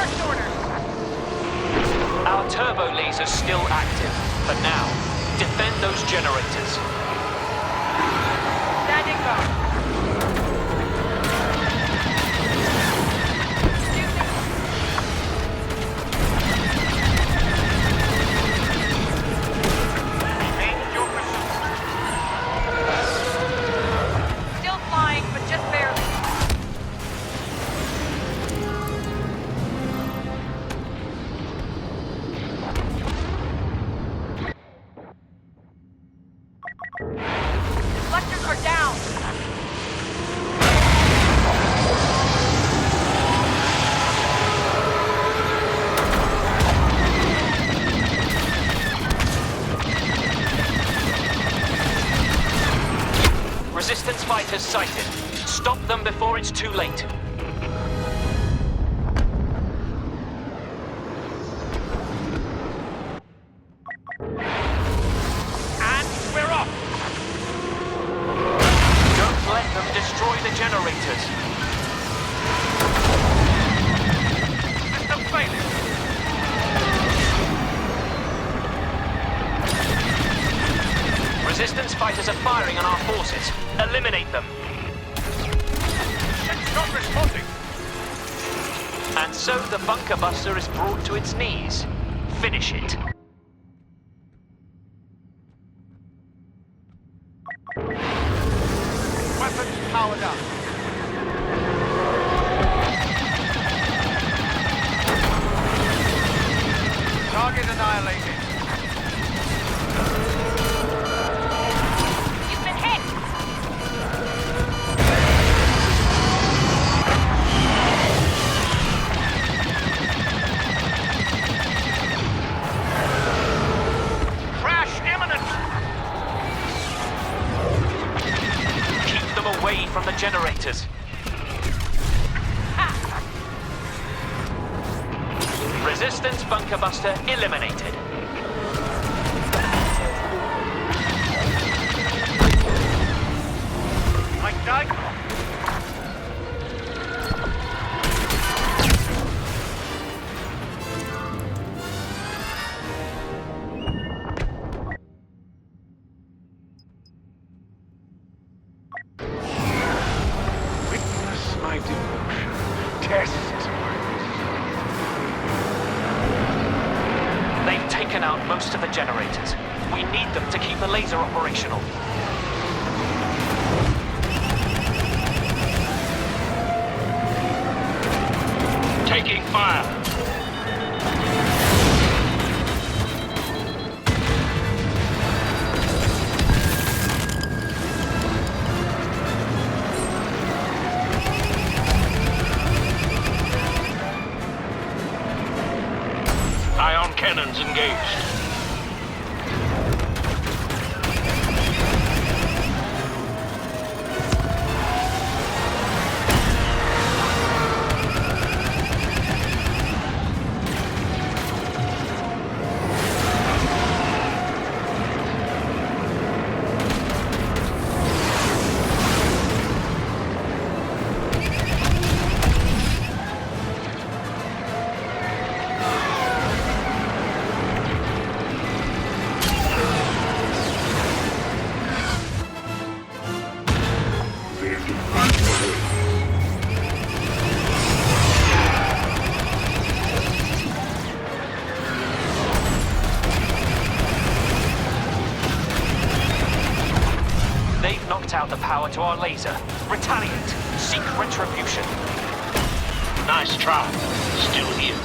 First order. Our turbo laser's still active, but now, defend those generators. Standing guard. Change your pursuit. Still flying, but just barely. Deflectors are down. Resistance fighters sighted. Stop them before it's too late. And we're off. Don't let them destroy the generators. System failure. Resistance fighters are firing on our forces. Eliminate them. It's not responding. And so the bunker buster is brought to its knees. Finish it. Weapons powered up. Target annihilated. You've been hit. Crash imminent. Keep them away from the generators. Resistance bunker buster eliminated. Like Dyke. Witness my devotion. Test my They've taken out most of the generators. We need them to keep the laser operational. taking fire. Ion cannons engaged. They've knocked out the power to our laser. Retaliate. Seek retribution. Nice try. Still here.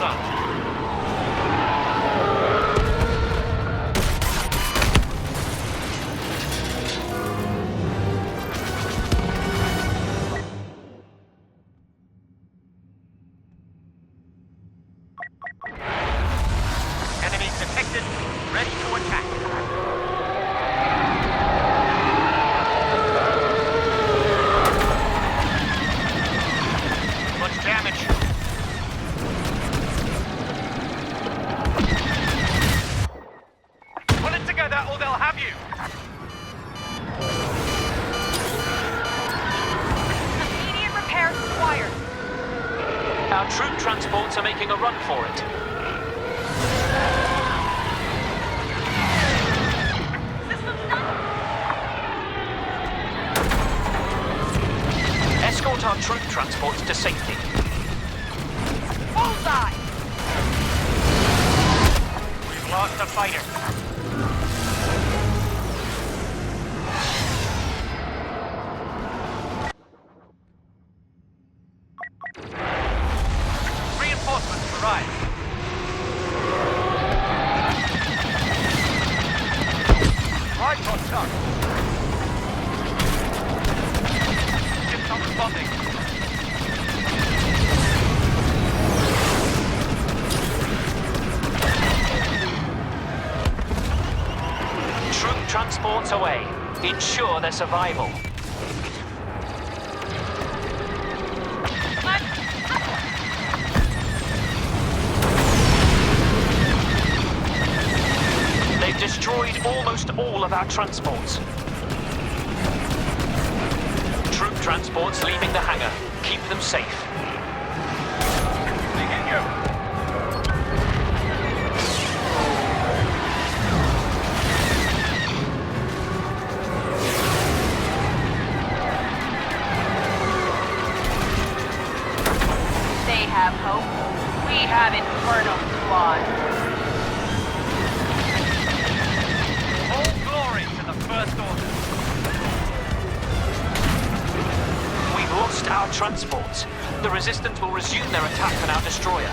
done. Enemies detected. Ready to attack. Much damage. Pull it together or they'll have you. Immediate repairs required. Our troop transports are making a run for it. Escort our troop transports to safety. Bullseye! We've lost a fighter. Reinforcements arrive. Right on target. Ships not responding. Troop transports away. Ensure their survival. They've destroyed almost all of our transports. Troop transports leaving the hangar. Keep them safe. They hit you. They have hope. We have Infernal Squad. All glory to the First Order. We've lost our transports. The Resistance will resume their attack on our destroyer.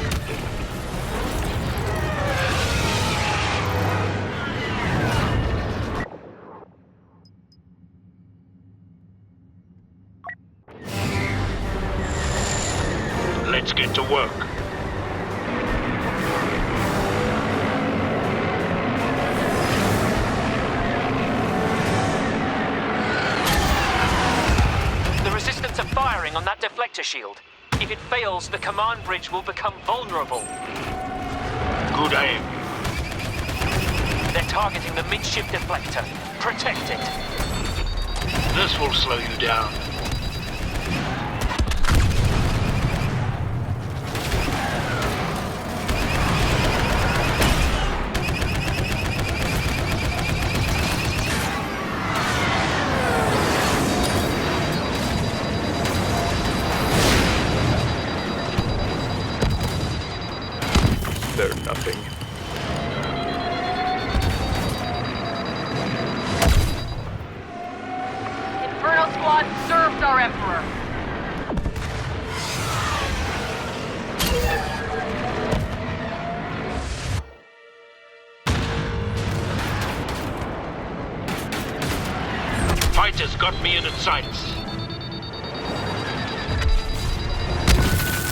Let's get to work. The Resistance are firing on that deflector shield. If it fails, the command bridge will become vulnerable. Good aim. They're targeting the midship deflector. Protect it. This will slow you down. They're nothing. Infernal Squad served our Emperor. Fighters got me in its sights.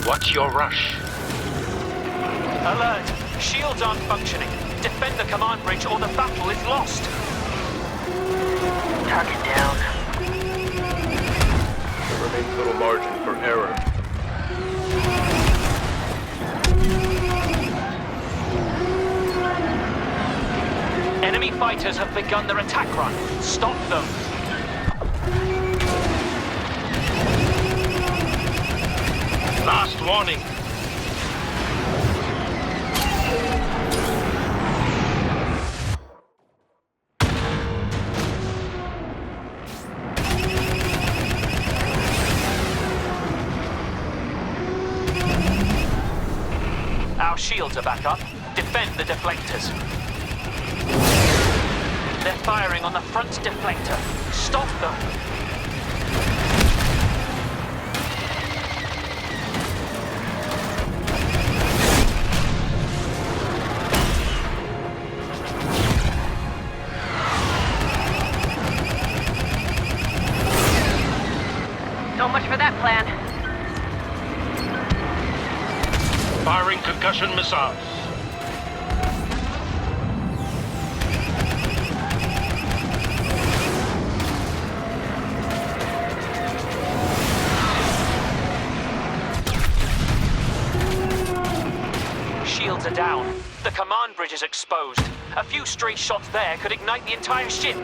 What's your rush? Alert! Shields aren't functioning. Defend the command bridge or the battle is lost. Target down. There remains little margin for error. Enemy fighters have begun their attack run. Stop them. Last warning. Our shields are back up. Defend the deflectors. They're firing on the front deflector. Stop them. missiles. Shields are down. The command bridge is exposed. A few stray shots there could ignite the entire ship.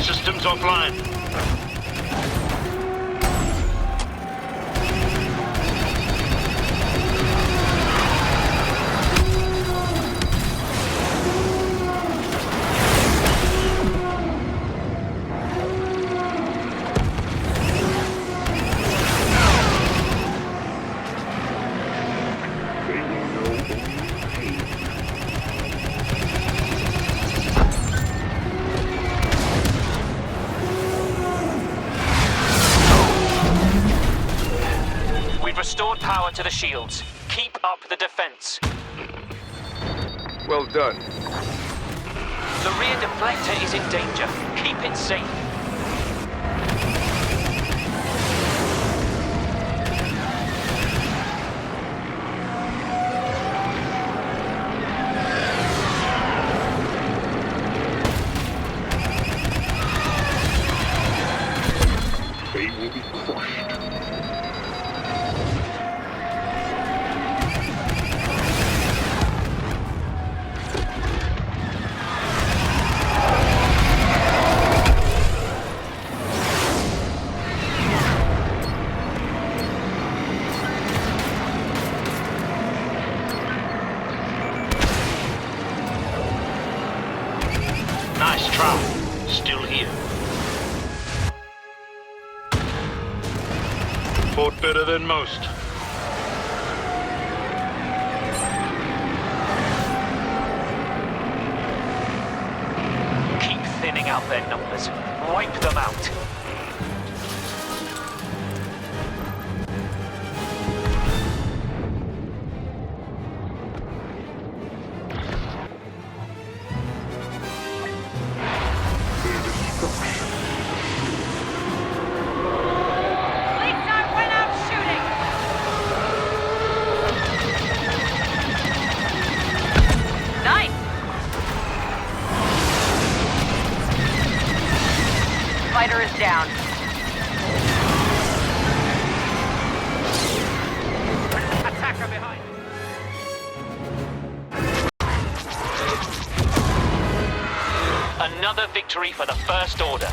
Systems offline. Restored power to the shields. Keep up the defense. Well done. The rear deflector is in danger. Keep it safe. They will be crushed. Nice try. Still here. Fought better than most. Keep thinning out their numbers. Wipe them out. Fighter is down. Attacker behind. Another victory for the First Order.